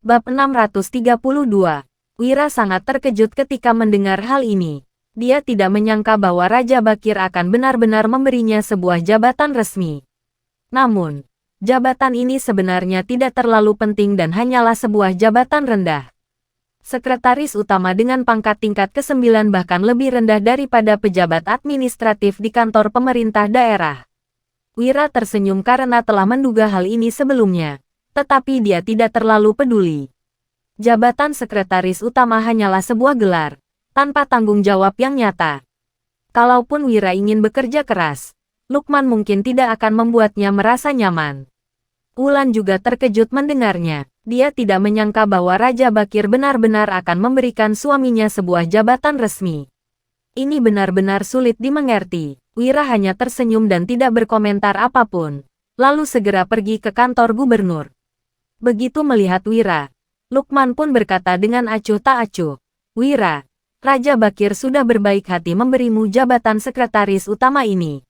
Bab 632. Wira sangat terkejut ketika mendengar hal ini. Dia tidak menyangka bahwa Raja Bakir akan benar-benar memberinya sebuah jabatan resmi. Namun, jabatan ini sebenarnya tidak terlalu penting dan hanyalah sebuah jabatan rendah. Sekretaris utama dengan pangkat tingkat ke-9 bahkan lebih rendah daripada pejabat administratif di kantor pemerintah daerah. Wira tersenyum karena telah menduga hal ini sebelumnya. Tetapi dia tidak terlalu peduli. Jabatan sekretaris utama hanyalah sebuah gelar, tanpa tanggung jawab yang nyata. Kalaupun Wira ingin bekerja keras, Lukman mungkin tidak akan membuatnya merasa nyaman. Wulan juga terkejut mendengarnya. Dia tidak menyangka bahwa Raja Bakir benar-benar akan memberikan suaminya sebuah jabatan resmi. Ini benar-benar sulit dimengerti. Wira hanya tersenyum dan tidak berkomentar apapun, lalu segera pergi ke kantor gubernur. Begitu melihat Wira, Lukman pun berkata dengan acuh tak acuh, "Wira, Raja Bakir sudah berbaik hati memberimu jabatan sekretaris utama ini.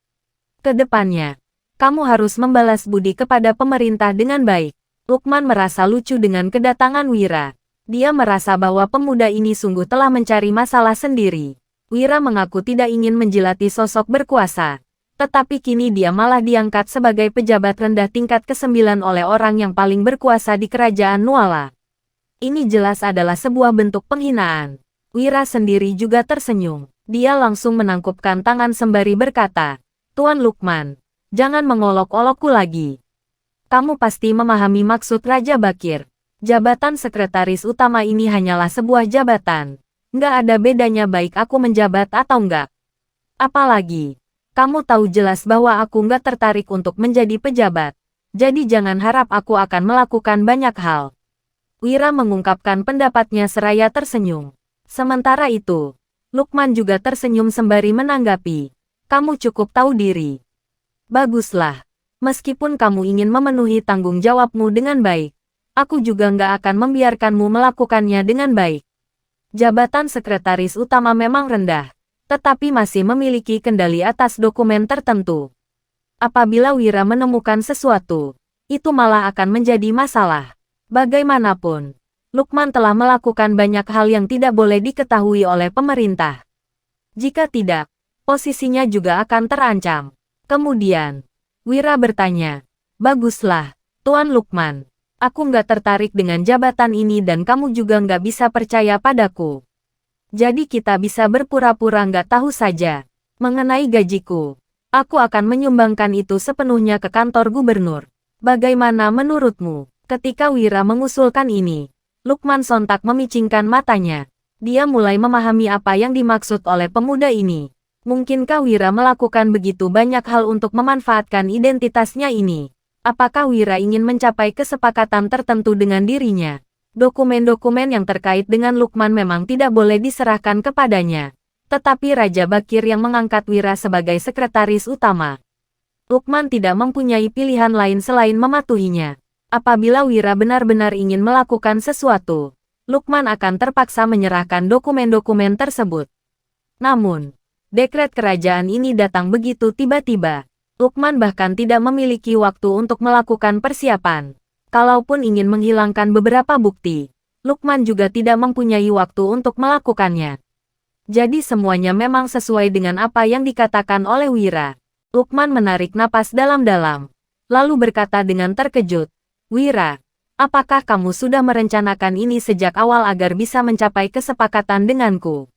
Kedepannya, kamu harus membalas budi kepada pemerintah dengan baik." Lukman merasa lucu dengan kedatangan Wira. Dia merasa bahwa pemuda ini sungguh telah mencari masalah sendiri. Wira mengaku tidak ingin menjilati sosok berkuasa. Tetapi kini dia malah diangkat sebagai pejabat rendah tingkat ke-9 oleh orang yang paling berkuasa di kerajaan Nuala. Ini jelas adalah sebuah bentuk penghinaan. Wira sendiri juga tersenyum. Dia langsung menangkupkan tangan sembari berkata, "Tuan Lukman, jangan mengolok-olokku lagi. Kamu pasti memahami maksud Raja Bakir. Jabatan sekretaris utama ini hanyalah sebuah jabatan. Nggak ada bedanya baik aku menjabat atau nggak. Apalagi, kamu tahu jelas bahwa aku nggak tertarik untuk menjadi pejabat. Jadi jangan harap aku akan melakukan banyak hal." Wira mengungkapkan pendapatnya seraya tersenyum. Sementara itu, Lukman juga tersenyum sembari menanggapi, "Kamu cukup tahu diri. Baguslah. Meskipun kamu ingin memenuhi tanggung jawabmu dengan baik, aku juga nggak akan membiarkanmu melakukannya dengan baik." Jabatan sekretaris utama memang rendah, tetapi masih memiliki kendali atas dokumen tertentu. Apabila Wira menemukan sesuatu, itu malah akan menjadi masalah. Bagaimanapun, Lukman telah melakukan banyak hal yang tidak boleh diketahui oleh pemerintah. Jika tidak, posisinya juga akan terancam. Kemudian, Wira bertanya, "Baguslah, Tuan Lukman. Aku nggak tertarik dengan jabatan ini dan kamu juga nggak bisa percaya padaku. Jadi kita bisa berpura-pura nggak tahu saja. Mengenai gajiku, aku akan menyumbangkan itu sepenuhnya ke kantor gubernur. Bagaimana menurutmu?" Ketika Wira mengusulkan ini, Lukman sontak memicingkan matanya. Dia mulai memahami apa yang dimaksud oleh pemuda ini. Mungkinkah Wira melakukan begitu banyak hal untuk memanfaatkan identitasnya ini? Apakah Wira ingin mencapai kesepakatan tertentu dengan dirinya? Dokumen-dokumen yang terkait dengan Lukman memang tidak boleh diserahkan kepadanya. Tetapi Raja Bakir yang mengangkat Wira sebagai sekretaris utama. Lukman tidak mempunyai pilihan lain selain mematuhinya. Apabila Wira benar-benar ingin melakukan sesuatu, Lukman akan terpaksa menyerahkan dokumen-dokumen tersebut. Namun, dekret kerajaan ini datang begitu tiba-tiba. Lukman bahkan tidak memiliki waktu untuk melakukan persiapan. Kalaupun ingin menghilangkan beberapa bukti, Lukman juga tidak mempunyai waktu untuk melakukannya. Jadi semuanya memang sesuai dengan apa yang dikatakan oleh Wira. Lukman menarik napas dalam-dalam, lalu berkata dengan terkejut, "Wira, apakah kamu sudah merencanakan ini sejak awal agar bisa mencapai kesepakatan denganku?"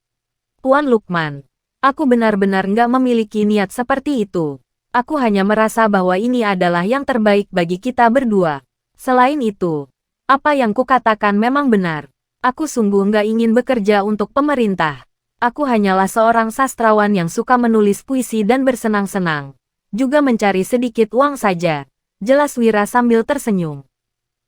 "Tuan Lukman, aku benar-benar nggak memiliki niat seperti itu. Aku hanya merasa bahwa ini adalah yang terbaik bagi kita berdua. Selain itu, apa yang kukatakan memang benar. Aku sungguh nggak ingin bekerja untuk pemerintah. Aku hanyalah seorang sastrawan yang suka menulis puisi dan bersenang-senang. Juga mencari sedikit uang saja," jelas Wira sambil tersenyum.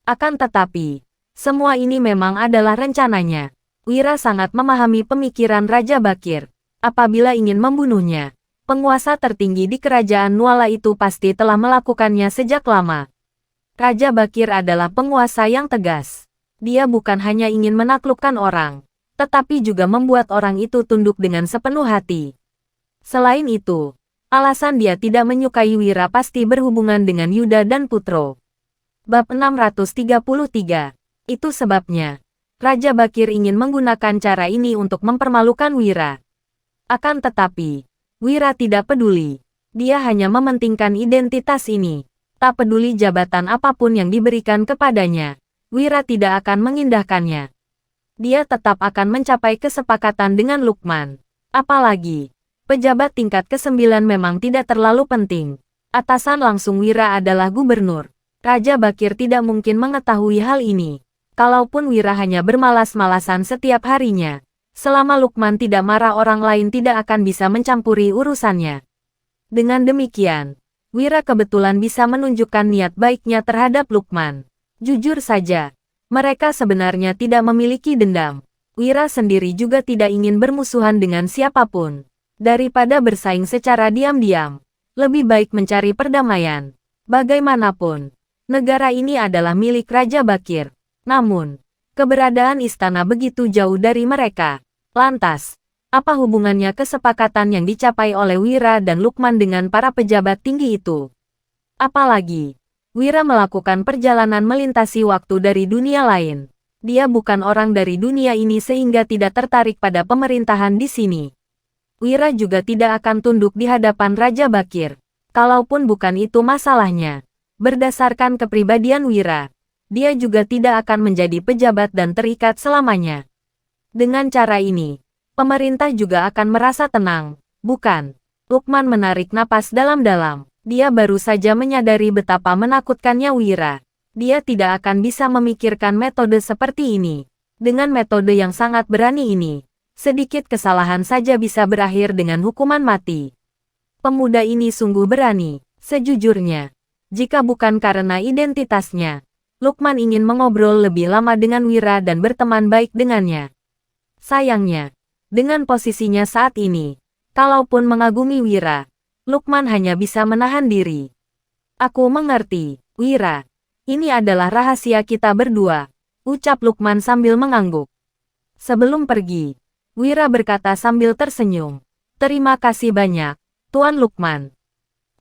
Akan tetapi, semua ini memang adalah rencananya. Wira sangat memahami pemikiran Raja Bakir. Apabila ingin membunuhnya, penguasa tertinggi di kerajaan Nuala itu pasti telah melakukannya sejak lama. Raja Bakir adalah penguasa yang tegas. Dia bukan hanya ingin menaklukkan orang, tetapi juga membuat orang itu tunduk dengan sepenuh hati. Selain itu, alasan dia tidak menyukai Wira pasti berhubungan dengan Yuda dan Putro. Bab 633. Itu sebabnya, Raja Bakir ingin menggunakan cara ini untuk mempermalukan Wira. Akan tetapi, Wira tidak peduli. Dia hanya mementingkan identitas ini. Tak peduli jabatan apapun yang diberikan kepadanya, Wira tidak akan mengindahkannya. Dia tetap akan mencapai kesepakatan dengan Lukman. Apalagi, pejabat tingkat ke-9 memang tidak terlalu penting. Atasan langsung Wira adalah gubernur. Raja Bakir tidak mungkin mengetahui hal ini. Kalaupun Wira hanya bermalas-malasan setiap harinya, selama Lukman tidak marah orang lain tidak akan bisa mencampuri urusannya. Dengan demikian, Wira kebetulan bisa menunjukkan niat baiknya terhadap Lukman. Jujur saja, mereka sebenarnya tidak memiliki dendam. Wira sendiri juga tidak ingin bermusuhan dengan siapapun. Daripada bersaing secara diam-diam, lebih baik mencari perdamaian. Bagaimanapun, negara ini adalah milik Raja Bakir. Namun, keberadaan istana begitu jauh dari mereka. Lantas, apa hubungannya kesepakatan yang dicapai oleh Wira dan Lukman dengan para pejabat tinggi itu? Apalagi, Wira melakukan perjalanan melintasi waktu dari dunia lain. Dia bukan orang dari dunia ini sehingga tidak tertarik pada pemerintahan di sini. Wira juga tidak akan tunduk di hadapan Raja Bakir. Kalaupun bukan itu masalahnya, berdasarkan kepribadian Wira, dia juga tidak akan menjadi pejabat dan terikat selamanya. Dengan cara ini, pemerintah juga akan merasa tenang, bukan? Lukman menarik napas dalam-dalam. Dia baru saja menyadari betapa menakutkannya Wira. Dia tidak akan bisa memikirkan metode seperti ini. Dengan metode yang sangat berani ini, sedikit kesalahan saja bisa berakhir dengan hukuman mati. Pemuda ini sungguh berani. Sejujurnya, jika bukan karena identitasnya, Lukman ingin mengobrol lebih lama dengan Wira dan berteman baik dengannya. Sayangnya, dengan posisinya saat ini, kalaupun mengagumi Wira, Lukman hanya bisa menahan diri. Aku mengerti, Wira. Ini adalah rahasia kita berdua, ucap Lukman sambil mengangguk. Sebelum pergi, Wira berkata sambil tersenyum. Terima kasih banyak, Tuan Lukman.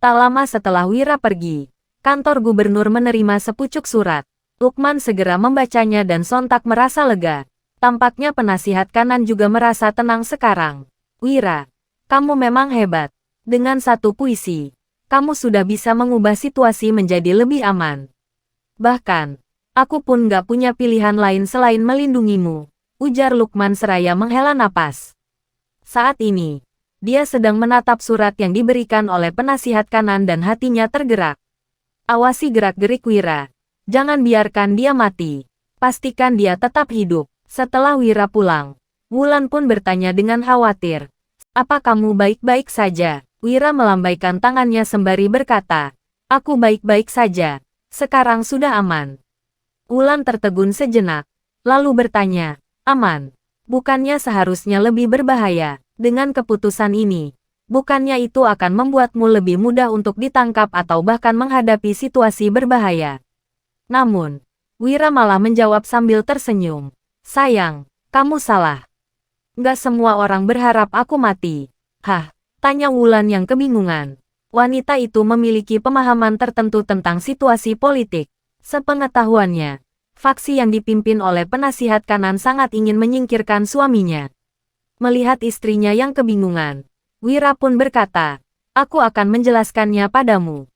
Tak lama setelah Wira pergi, kantor gubernur menerima sepucuk surat. Lukman segera membacanya dan sontak merasa lega. Tampaknya penasihat kanan juga merasa tenang sekarang. Wira, kamu memang hebat. Dengan satu puisi, kamu sudah bisa mengubah situasi menjadi lebih aman. Bahkan, aku pun gak punya pilihan lain selain melindungimu, ujar Lukman seraya menghela napas. Saat ini, dia sedang menatap surat yang diberikan oleh penasihat kanan dan hatinya tergerak. Awasi gerak-gerik Wira. Jangan biarkan dia mati. Pastikan dia tetap hidup. Setelah Wira pulang, Wulan pun bertanya dengan khawatir. Apa kamu baik-baik saja? Wira melambaikan tangannya sembari berkata, aku baik-baik saja. Sekarang sudah aman. Wulan tertegun sejenak, lalu bertanya, aman? Bukannya seharusnya lebih berbahaya? Dengan keputusan ini, bukannya itu akan membuatmu lebih mudah untuk ditangkap atau bahkan menghadapi situasi berbahaya? Namun, Wira malah menjawab sambil tersenyum. Sayang, kamu salah. Nggak semua orang berharap aku mati. Hah, tanya Wulan yang kebingungan. Wanita itu memiliki pemahaman tertentu tentang situasi politik. Sepengetahuannya, faksi yang dipimpin oleh penasihat kanan sangat ingin menyingkirkan suaminya. Melihat istrinya yang kebingungan, Wira pun berkata, aku akan menjelaskannya padamu.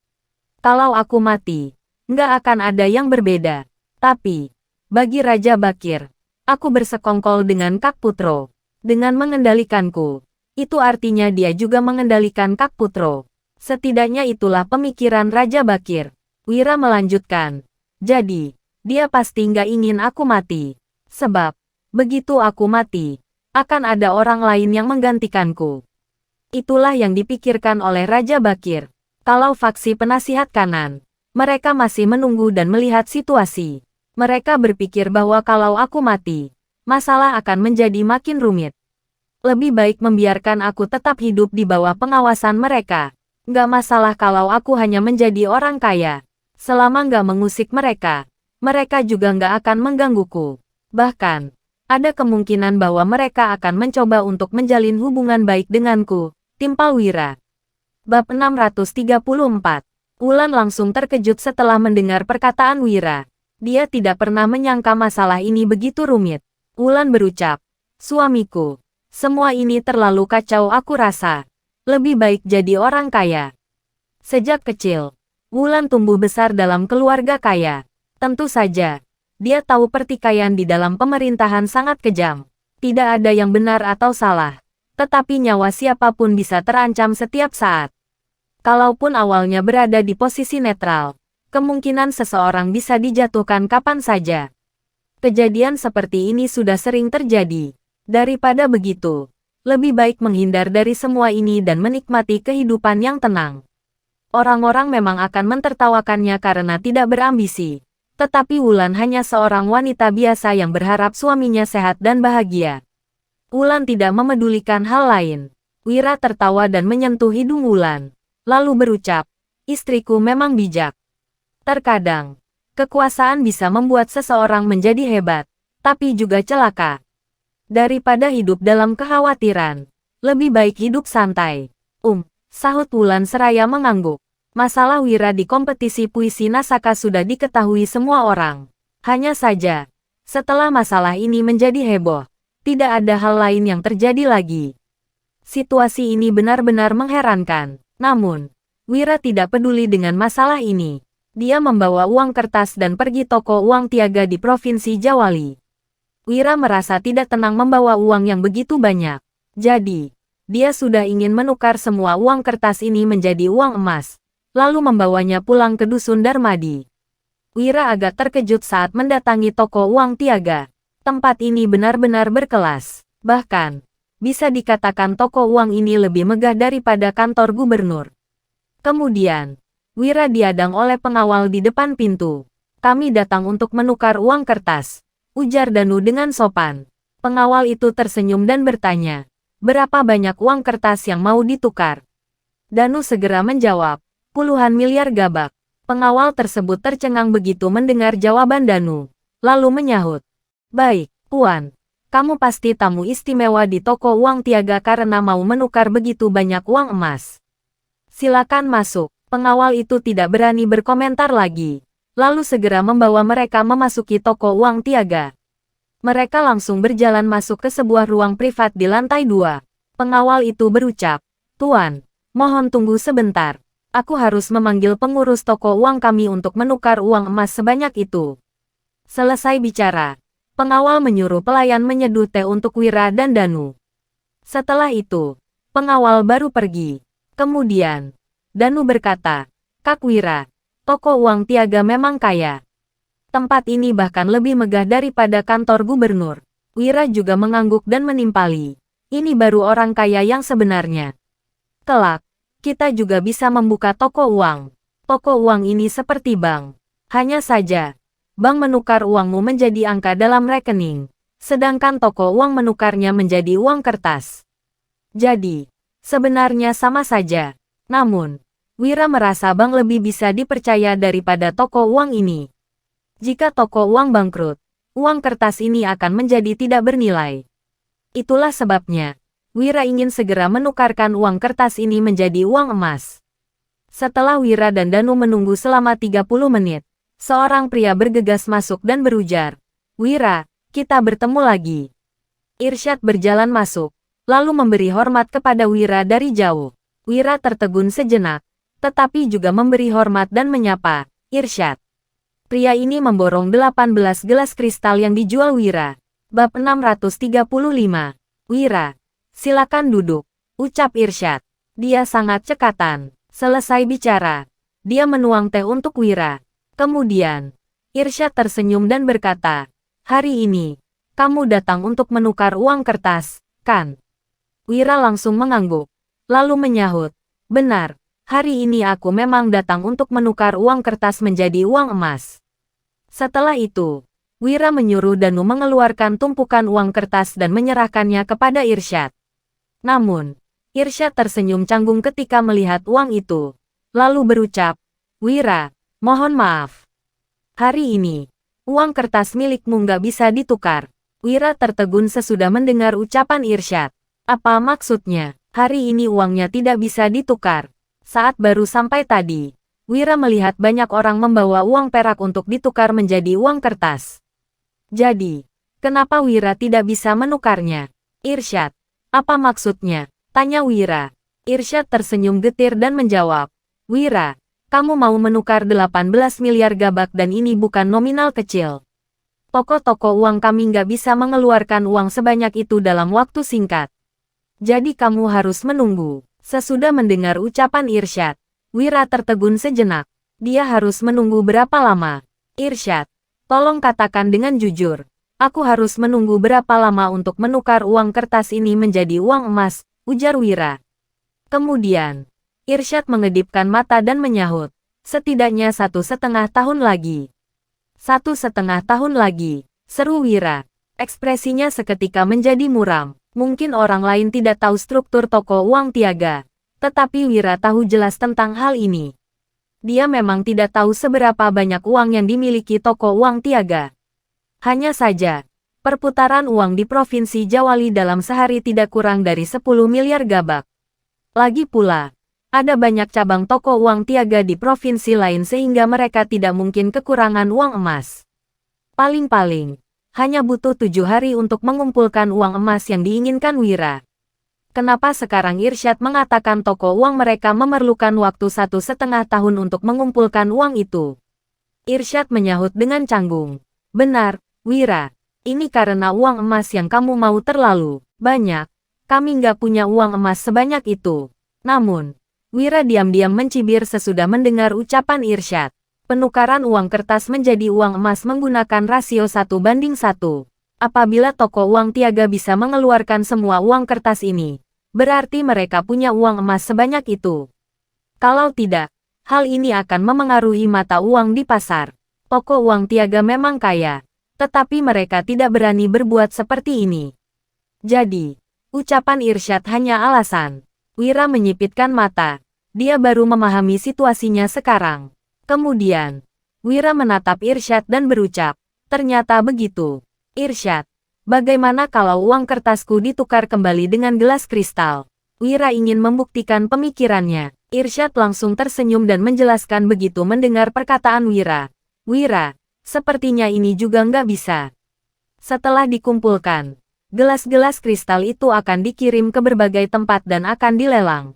Kalau aku mati, nggak akan ada yang berbeda. Tapi, bagi Raja Bakir, aku bersekongkol dengan Kak Putro. Dengan mengendalikanku, itu artinya dia juga mengendalikan Kak Putro. Setidaknya itulah pemikiran Raja Bakir. Wira melanjutkan, jadi, dia pasti nggak ingin aku mati. Sebab, begitu aku mati, akan ada orang lain yang menggantikanku. Itulah yang dipikirkan oleh Raja Bakir. Kalau faksi penasihat kanan, mereka masih menunggu dan melihat situasi. Mereka berpikir bahwa kalau aku mati, masalah akan menjadi makin rumit. Lebih baik membiarkan aku tetap hidup di bawah pengawasan mereka. Nggak masalah kalau aku hanya menjadi orang kaya. Selama nggak mengusik mereka, mereka juga nggak akan menggangguku. Bahkan, ada kemungkinan bahwa mereka akan mencoba untuk menjalin hubungan baik denganku, timpal Wira. Bab 634. Wulan langsung terkejut setelah mendengar perkataan Wira. Dia tidak pernah menyangka masalah ini begitu rumit. Wulan berucap, "Suamiku, semua ini terlalu kacau aku rasa. Lebih baik jadi orang kaya." Sejak kecil, Wulan tumbuh besar dalam keluarga kaya. Tentu saja, dia tahu pertikaian di dalam pemerintahan sangat kejam. Tidak ada yang benar atau salah, tetapi nyawa siapapun bisa terancam setiap saat. Kalaupun awalnya berada di posisi netral, kemungkinan seseorang bisa dijatuhkan kapan saja. Kejadian seperti ini sudah sering terjadi. Daripada begitu, lebih baik menghindar dari semua ini dan menikmati kehidupan yang tenang. Orang-orang memang akan mentertawakannya karena tidak berambisi. Tetapi Wulan hanya seorang wanita biasa yang berharap suaminya sehat dan bahagia. Wulan tidak memedulikan hal lain. Wira tertawa dan menyentuh hidung Wulan, lalu berucap, "Istriku memang bijak. Terkadang, kekuasaan bisa membuat seseorang menjadi hebat, tapi juga celaka. Daripada hidup dalam kekhawatiran, lebih baik hidup santai." Sahut Wulan seraya mengangguk. Masalah Wira di kompetisi puisi Nasaka sudah diketahui semua orang. Hanya saja, setelah masalah ini menjadi heboh, tidak ada hal lain yang terjadi lagi. Situasi ini benar-benar mengherankan. Namun, Wira tidak peduli dengan masalah ini. Dia membawa uang kertas dan pergi toko uang tiaga di Provinsi Jawali. Wira merasa tidak tenang membawa uang yang begitu banyak. Jadi, dia sudah ingin menukar semua uang kertas ini menjadi uang emas, lalu membawanya pulang ke dusun Darmadi. Wira agak terkejut saat mendatangi toko uang tiaga. Tempat ini benar-benar berkelas. Bahkan, bisa dikatakan toko uang ini lebih megah daripada kantor gubernur. Kemudian, Wira diadang oleh pengawal di depan pintu. "Kami datang untuk menukar uang kertas," ujar Danu dengan sopan. Pengawal itu tersenyum dan bertanya, "Berapa banyak uang kertas yang mau ditukar?" Danu segera menjawab, "Puluhan miliar gabak." Pengawal tersebut tercengang begitu mendengar jawaban Danu, lalu menyahut, "Baik, Puan. Kamu pasti tamu istimewa di toko uang tiaga karena mau menukar begitu banyak uang emas. Silakan masuk." Pengawal itu tidak berani berkomentar lagi, lalu segera membawa mereka memasuki toko uang tiaga. Mereka langsung berjalan masuk ke sebuah ruang privat di lantai 2. Pengawal itu berucap, "Tuan, mohon tunggu sebentar. Aku harus memanggil pengurus toko uang kami untuk menukar uang emas sebanyak itu." Selesai bicara, pengawal menyuruh pelayan menyeduh teh untuk Wira dan Danu. Setelah itu, pengawal baru pergi. Kemudian, Danu berkata, "Kak Wira, toko uang tiaga memang kaya. Tempat ini bahkan lebih megah daripada kantor gubernur." Wira juga mengangguk dan menimpali. Ini baru orang kaya yang sebenarnya. "Kelak, kita juga bisa membuka toko uang. Toko uang ini seperti bank. Hanya saja, bank menukar uangmu menjadi angka dalam rekening, sedangkan toko uang menukarnya menjadi uang kertas. Jadi, sebenarnya sama saja. Namun, Wira merasa bank lebih bisa dipercaya daripada toko uang ini. Jika toko uang bangkrut, uang kertas ini akan menjadi tidak bernilai. Itulah sebabnya, Wira ingin segera menukarkan uang kertas ini menjadi uang emas." Setelah Wira dan Danu menunggu selama 30 menit, seorang pria bergegas masuk dan berujar, "Wira, kita bertemu lagi." Irsyad berjalan masuk, lalu memberi hormat kepada Wira dari jauh. Wira tertegun sejenak, tetapi juga memberi hormat dan menyapa, "Irsyad." Pria ini memborong 18 gelas kristal yang dijual Wira. Bab 635. "Wira, silakan duduk," ucap Irsyad. Dia sangat cekatan. Selesai bicara, dia menuang teh untuk Wira. Kemudian, Irsyad tersenyum dan berkata, "Hari ini, kamu datang untuk menukar uang kertas, kan?" Wira langsung mengangguk, lalu menyahut, "Benar. Hari ini aku memang datang untuk menukar uang kertas menjadi uang emas." Setelah itu, Wira menyuruh Danu mengeluarkan tumpukan uang kertas dan menyerahkannya kepada Irsyad. Namun, Irsyad tersenyum canggung ketika melihat uang itu, lalu berucap, "Wira, mohon maaf. Hari ini, uang kertas milikmu nggak bisa ditukar." Wira tertegun sesudah mendengar ucapan Irsyad. Apa maksudnya? Hari ini uangnya tidak bisa ditukar. Saat baru sampai tadi, Wira melihat banyak orang membawa uang perak untuk ditukar menjadi uang kertas. Jadi, kenapa Wira tidak bisa menukarnya? Irsyad, apa maksudnya? Tanya Wira. Irsyad tersenyum getir dan menjawab, Wira, kamu mau menukar 18 miliar gabak dan ini bukan nominal kecil. Toko-toko uang kami nggak bisa mengeluarkan uang sebanyak itu dalam waktu singkat. Jadi kamu harus menunggu. Sesudah mendengar ucapan Irsyad, Wira tertegun sejenak. Dia harus menunggu berapa lama? Irsyad, tolong katakan dengan jujur. Aku harus menunggu berapa lama untuk menukar uang kertas ini menjadi uang emas, ujar Wira. Kemudian, Irsyad mengedipkan mata dan menyahut. Setidaknya 1,5 tahun lagi. 1,5 tahun lagi, seru Wira. Ekspresinya seketika menjadi muram. Mungkin orang lain tidak tahu struktur toko uang Tiaga. Tetapi Wira tahu jelas tentang hal ini. Dia memang tidak tahu seberapa banyak uang yang dimiliki toko uang Tiaga. Hanya saja, perputaran uang di Provinsi Jawali dalam sehari tidak kurang dari 10 miliar gabak. Lagi pula, ada banyak cabang toko uang Tiaga di provinsi lain sehingga mereka tidak mungkin kekurangan uang emas. Paling-paling, hanya butuh 7 hari untuk mengumpulkan uang emas yang diinginkan Wira. Kenapa sekarang Irsyad mengatakan toko uang mereka memerlukan waktu 1,5 tahun untuk mengumpulkan uang itu? Irsyad menyahut dengan canggung. Benar, Wira. Ini karena uang emas yang kamu mau terlalu banyak. Kami nggak punya uang emas sebanyak itu. Namun, Wira diam-diam mencibir sesudah mendengar ucapan Irsyad. Penukaran uang kertas menjadi uang emas menggunakan rasio 1:1. Apabila toko uang Tiaga bisa mengeluarkan semua uang kertas ini, berarti mereka punya uang emas sebanyak itu. Kalau tidak, hal ini akan memengaruhi mata uang di pasar. Toko uang Tiaga memang kaya, tetapi mereka tidak berani berbuat seperti ini. Jadi, ucapan Irsyad hanya alasan. Wira menyipitkan mata. Dia baru memahami situasinya sekarang. Kemudian, Wira menatap Irsyad dan berucap, ternyata begitu. Irsyad, bagaimana kalau uang kertasku ditukar kembali dengan gelas kristal? Wira ingin membuktikan pemikirannya. Irsyad langsung tersenyum dan menjelaskan begitu mendengar perkataan Wira. Wira, sepertinya ini juga nggak bisa. Setelah dikumpulkan, gelas-gelas kristal itu akan dikirim ke berbagai tempat dan akan dilelang.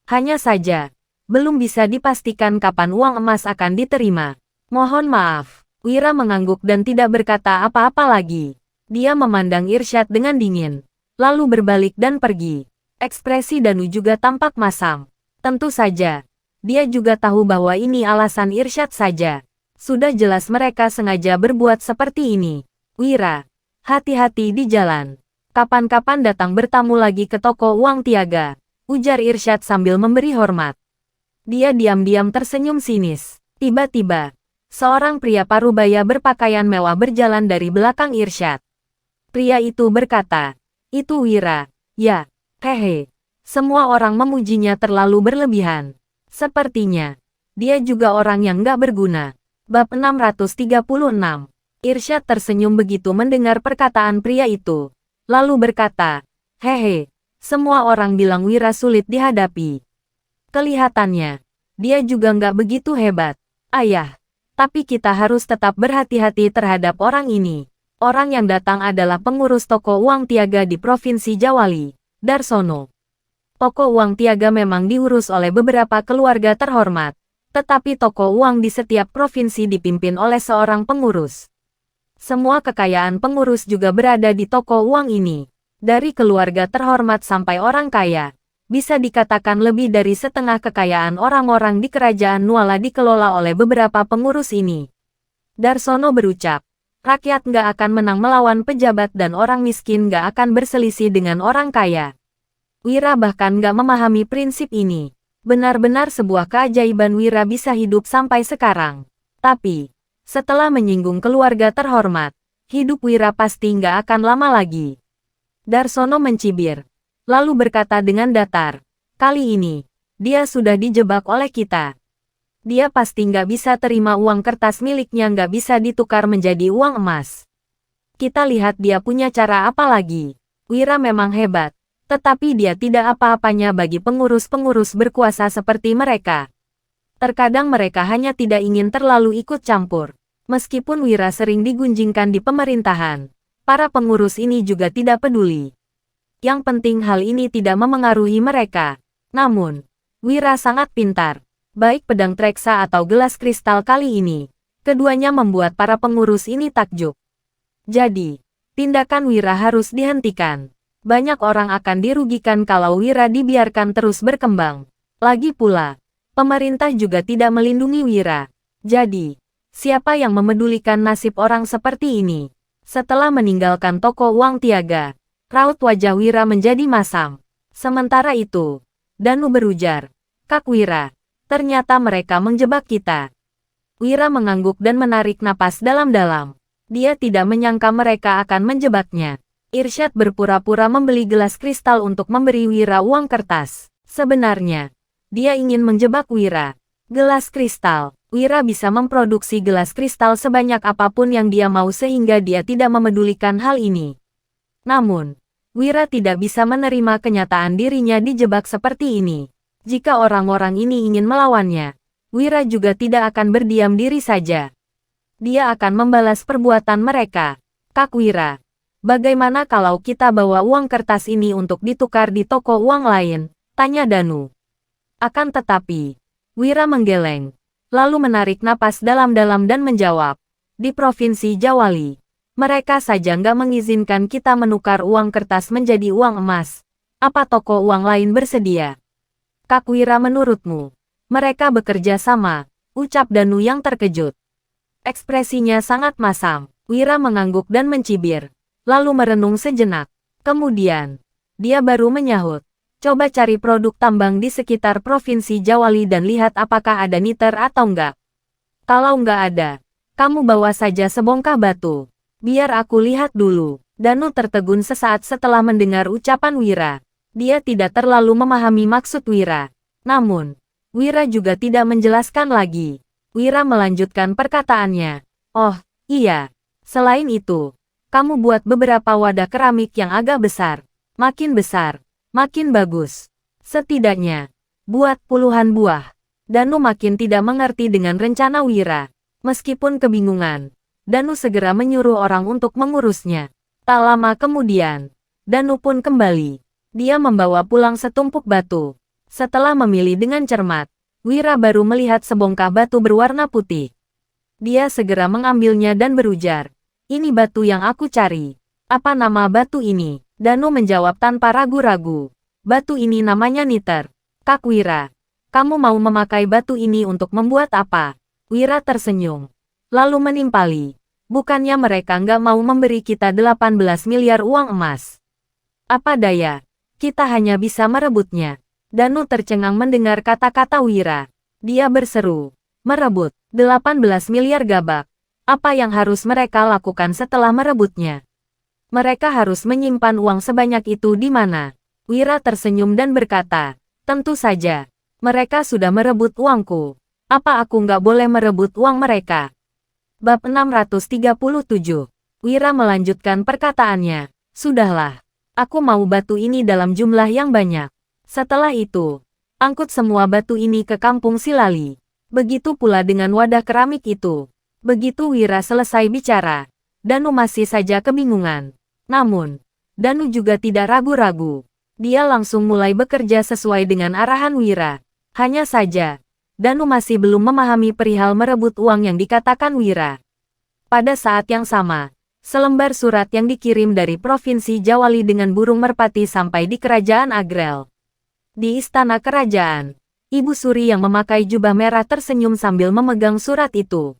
Hanya saja, belum bisa dipastikan kapan uang emas akan diterima. Mohon maaf. Wira mengangguk dan tidak berkata apa-apa lagi. Dia memandang Irsyad dengan dingin, lalu berbalik dan pergi. Ekspresi Danu juga tampak masam. Tentu saja, dia juga tahu bahwa ini alasan Irsyad saja. Sudah jelas mereka sengaja berbuat seperti ini. Wira, hati-hati di jalan. Kapan-kapan datang bertamu lagi ke toko uang Tiaga, ujar Irsyad sambil memberi hormat. Dia diam-diam tersenyum sinis. Tiba-tiba, seorang pria parubaya berpakaian mewah berjalan dari belakang Irsyad. Pria itu berkata, itu Wira. Ya, hehe. Semua orang memujinya terlalu berlebihan. Sepertinya, dia juga orang yang gak berguna. Bab 636. Irsyad tersenyum begitu mendengar perkataan pria itu. Lalu berkata, hehe, semua orang bilang Wira sulit dihadapi. Kelihatannya, dia juga gak begitu hebat. Ayah. Tapi kita harus tetap berhati-hati terhadap orang ini. Orang yang datang adalah pengurus toko uang Tiaga di Provinsi Jawali, Darsono. Toko uang Tiaga memang diurus oleh beberapa keluarga terhormat, tetapi toko uang di setiap provinsi dipimpin oleh seorang pengurus. Semua kekayaan pengurus juga berada di toko uang ini. Dari keluarga terhormat sampai orang kaya. Bisa dikatakan lebih dari setengah kekayaan orang-orang di kerajaan Nuala dikelola oleh beberapa pengurus ini. Darsono berucap, rakyat nggak akan menang melawan pejabat dan orang miskin nggak akan berselisih dengan orang kaya. Wira bahkan nggak memahami prinsip ini. Benar-benar sebuah keajaiban Wira bisa hidup sampai sekarang. Tapi, setelah menyinggung keluarga terhormat, hidup Wira pasti nggak akan lama lagi. Darsono mencibir. Lalu berkata dengan datar, kali ini, dia sudah dijebak oleh kita. Dia pasti nggak bisa terima uang kertas miliknya nggak bisa ditukar menjadi uang emas. Kita lihat dia punya cara apa lagi. Wira memang hebat, tetapi dia tidak apa-apanya bagi pengurus-pengurus berkuasa seperti mereka. Terkadang mereka hanya tidak ingin terlalu ikut campur. Meskipun Wira sering digunjingkan di pemerintahan, para pengurus ini juga tidak peduli. Yang penting hal ini tidak memengaruhi mereka. Namun, Wira sangat pintar. Baik pedang Treksa atau gelas kristal kali ini, keduanya membuat para pengurus ini takjub. Jadi, tindakan Wira harus dihentikan. Banyak orang akan dirugikan kalau Wira dibiarkan terus berkembang. Lagi pula, pemerintah juga tidak melindungi Wira. Jadi, siapa yang memedulikan nasib orang seperti ini? Setelah meninggalkan toko uang tiaga, raut wajah Wira menjadi masam. Sementara itu, Danu berujar, "Kak Wira, ternyata mereka menjebak kita." Wira mengangguk dan menarik napas dalam-dalam. Dia tidak menyangka mereka akan menjebaknya. Irsyad berpura-pura membeli gelas kristal untuk memberi Wira uang kertas. Sebenarnya, dia ingin menjebak Wira. Gelas kristal. Wira bisa memproduksi gelas kristal sebanyak apapun yang dia mau sehingga dia tidak memedulikan hal ini. Namun, Wira tidak bisa menerima kenyataan dirinya dijebak seperti ini. Jika orang-orang ini ingin melawannya, Wira juga tidak akan berdiam diri saja. Dia akan membalas perbuatan mereka. "Kak Wira, bagaimana kalau kita bawa uang kertas ini untuk ditukar di toko uang lain?" tanya Danu. Akan tetapi, Wira menggeleng, lalu menarik napas dalam-dalam dan menjawab, "Di Provinsi Jawali, mereka saja nggak mengizinkan kita menukar uang kertas menjadi uang emas. Apa toko uang lain bersedia?" "Kak Wira, menurutmu, mereka bekerja sama?" ucap Danu yang terkejut. Ekspresinya sangat masam. Wira mengangguk dan mencibir, lalu merenung sejenak. Kemudian, dia baru menyahut, "Coba cari produk tambang di sekitar Provinsi Jawali dan lihat apakah ada niter atau enggak. Kalau enggak ada, kamu bawa saja sebongkah batu. Biar aku lihat dulu." Danu tertegun sesaat setelah mendengar ucapan Wira. Dia tidak terlalu memahami maksud Wira. Namun, Wira juga tidak menjelaskan lagi. Wira melanjutkan perkataannya. "Oh, iya. Selain itu, kamu buat beberapa wadah keramik yang agak besar. Makin besar, makin bagus. Setidaknya, buat puluhan buah." Danu makin tidak mengerti dengan rencana Wira. Meskipun kebingungan, Danu segera menyuruh orang untuk mengurusnya. Tak lama kemudian, Danu pun kembali. Dia membawa pulang setumpuk batu. Setelah memilih dengan cermat, Wira baru melihat sebongkah batu berwarna putih. Dia segera mengambilnya dan berujar, "Ini batu yang aku cari." "Apa nama batu ini?" Danu menjawab tanpa ragu-ragu. "Batu ini namanya niter." "Kak Wira, kamu mau memakai batu ini untuk membuat apa?" Wira tersenyum, lalu menimpali, "Bukannya mereka nggak mau memberi kita 18 miliar uang emas? Apa daya, kita hanya bisa merebutnya." Danu tercengang mendengar kata-kata Wira. Dia berseru, "Merebut 18 miliar gabak. Apa yang harus mereka lakukan setelah merebutnya? Mereka harus menyimpan uang sebanyak itu di mana?" Wira tersenyum dan berkata, "Tentu saja. Mereka sudah merebut uangku. Apa aku nggak boleh merebut uang mereka?" Bab 637. Wira melanjutkan perkataannya. "Sudahlah. Aku mau batu ini dalam jumlah yang banyak. Setelah itu, angkut semua batu ini ke kampung Silali. Begitu pula dengan wadah keramik itu." Begitu Wira selesai bicara, Danu masih saja kebingungan. Namun, Danu juga tidak ragu-ragu. Dia langsung mulai bekerja sesuai dengan arahan Wira. Hanya saja, Danu masih belum memahami perihal merebut uang yang dikatakan Wira. Pada saat yang sama, selembar surat yang dikirim dari Provinsi Jawali dengan burung merpati sampai di Kerajaan Agrel. Di istana kerajaan, Ibu Suri yang memakai jubah merah tersenyum sambil memegang surat itu.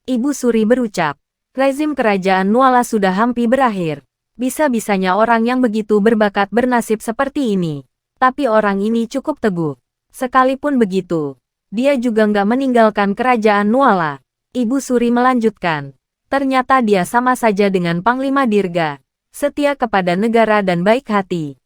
Ibu Suri berucap, "Rezim kerajaan Nuala sudah hampir berakhir. Bisa-bisanya orang yang begitu berbakat bernasib seperti ini. Tapi orang ini cukup teguh. Sekalipun begitu, dia juga nggak meninggalkan kerajaan Nuala." Ibu Suri melanjutkan, "Ternyata dia sama saja dengan Panglima Dirga, setia kepada negara dan baik hati.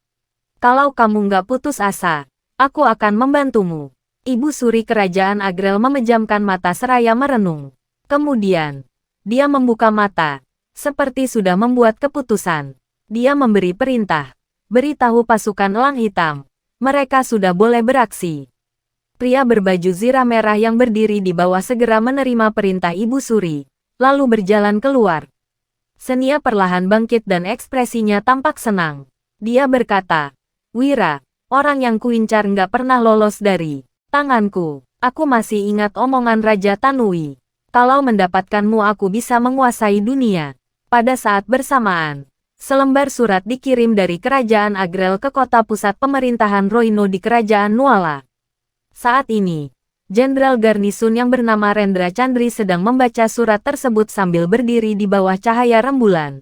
Kalau kamu nggak putus asa, aku akan membantumu." Ibu Suri kerajaan Agrel memejamkan mata seraya merenung. Kemudian, dia membuka mata, seperti sudah membuat keputusan. Dia memberi perintah, "Beritahu pasukan elang hitam, mereka sudah boleh beraksi." Pria berbaju zirah merah yang berdiri di bawah segera menerima perintah Ibu Suri, lalu berjalan keluar. Senia perlahan bangkit dan ekspresinya tampak senang. Dia berkata, "Wira, orang yang kuincar nggak pernah lolos dari tanganku. Aku masih ingat omongan Raja Tanui. Kalau mendapatkanmu aku bisa menguasai dunia." Pada saat bersamaan, selembar surat dikirim dari Kerajaan Agrel ke kota pusat pemerintahan Roino di Kerajaan Nuala. Saat ini, Jenderal Garnisun yang bernama Rendra Chandri sedang membaca surat tersebut sambil berdiri di bawah cahaya rembulan.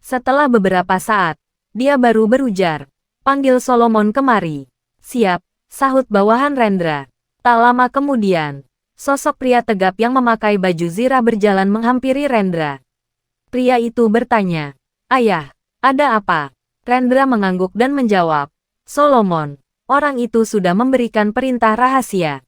Setelah beberapa saat, dia baru berujar, "Panggil Solomon kemari." "Siap," sahut bawahan Rendra. Tak lama kemudian, sosok pria tegap yang memakai baju zirah berjalan menghampiri Rendra. Pria itu bertanya, "Ayah, ada apa?" Rendra mengangguk dan menjawab, "Solomon, orang itu sudah memberikan perintah rahasia.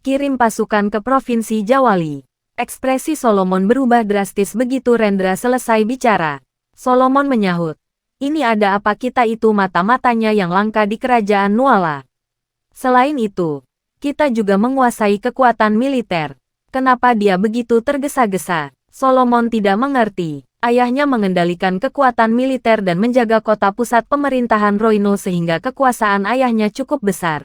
Kirim pasukan ke Provinsi Jawali." Ekspresi Solomon berubah drastis begitu Rendra selesai bicara. Solomon menyahut, "Ini ada apa kita itu mata-matanya yang langka di Kerajaan Nuala. Selain itu, kita juga menguasai kekuatan militer. Kenapa dia begitu tergesa-gesa?" Solomon tidak mengerti. Ayahnya mengendalikan kekuatan militer dan menjaga kota pusat pemerintahan Roino sehingga kekuasaan ayahnya cukup besar.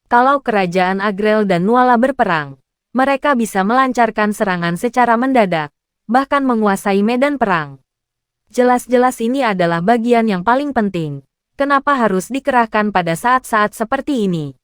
Kalau Kerajaan Agrel dan Nuala berperang, mereka bisa melancarkan serangan secara mendadak, bahkan menguasai medan perang. Jelas-jelas ini adalah bagian yang paling penting. Kenapa harus dikerahkan pada saat-saat seperti ini?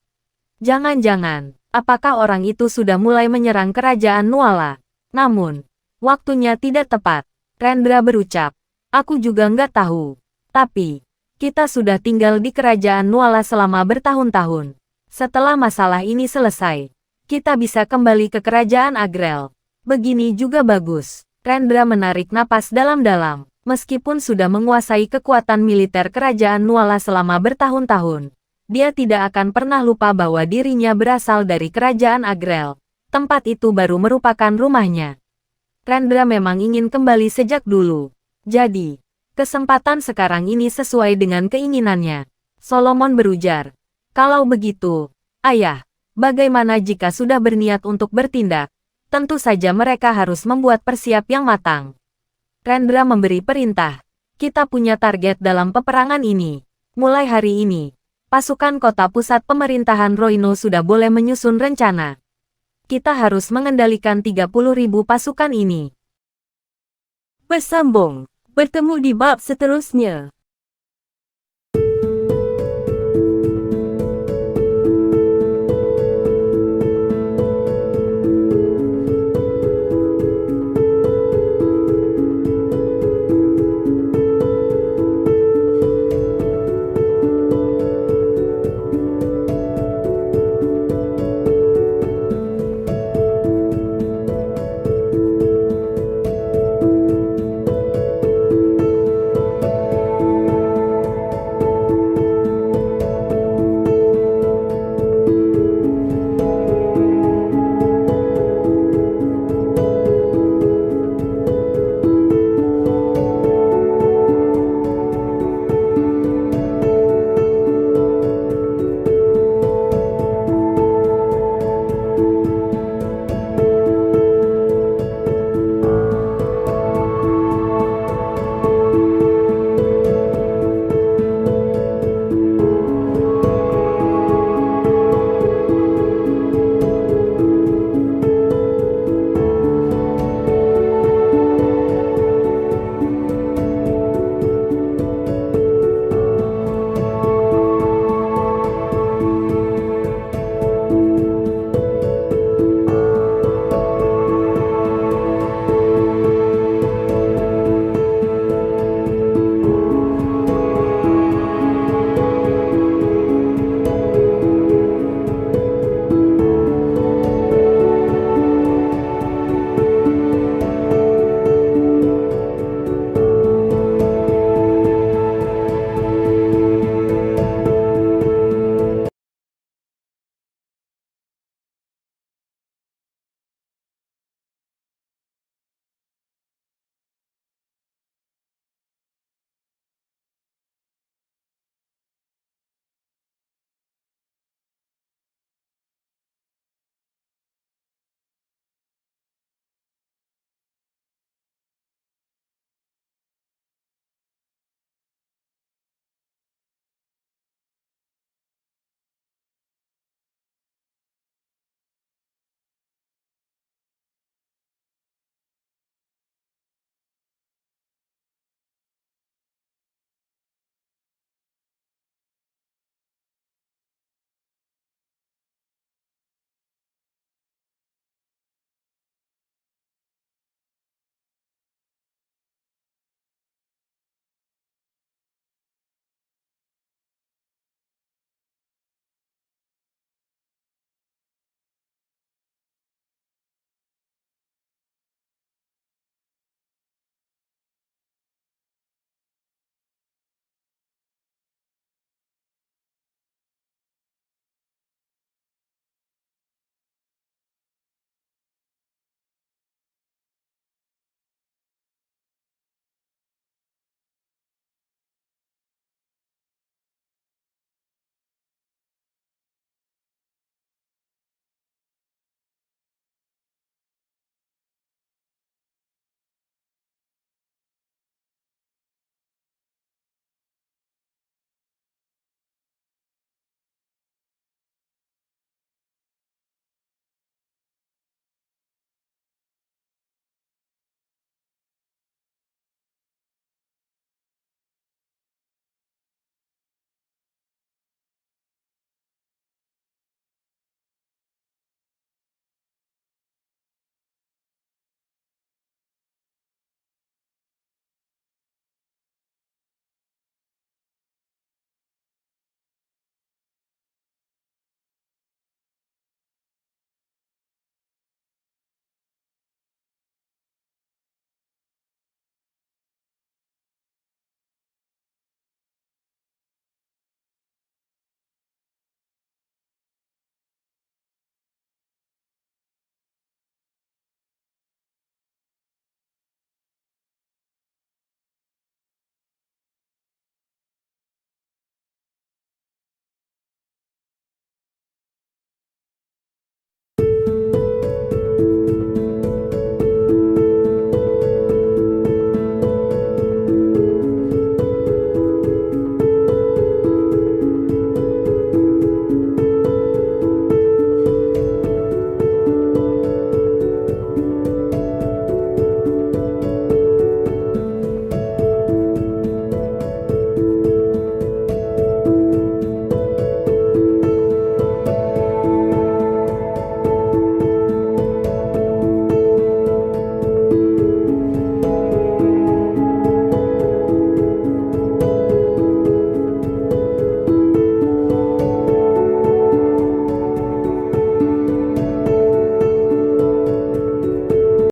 Jangan-jangan, apakah orang itu sudah mulai menyerang Kerajaan Nuala? Namun, waktunya tidak tepat. Rendra berucap, "Aku juga nggak tahu. Tapi, kita sudah tinggal di Kerajaan Nuala selama bertahun-tahun. Setelah masalah ini selesai, kita bisa kembali ke Kerajaan Agrel. Begini juga bagus." Rendra menarik napas dalam-dalam. Meskipun sudah menguasai kekuatan militer Kerajaan Nuala selama bertahun-tahun, dia tidak akan pernah lupa bahwa dirinya berasal dari Kerajaan Agrel. Tempat itu baru merupakan rumahnya. Rendra memang ingin kembali sejak dulu. Jadi, kesempatan sekarang ini sesuai dengan keinginannya. Solomon berujar, "Kalau begitu, Ayah, bagaimana jika sudah berniat untuk bertindak? Tentu saja mereka harus membuat persiap yang matang." Rendra memberi perintah, "Kita punya target dalam peperangan ini. Mulai hari ini, pasukan kota pusat pemerintahan Roino sudah boleh menyusun rencana. Kita harus mengendalikan 30.000 pasukan ini." Bersambung, bertemu di bab seterusnya.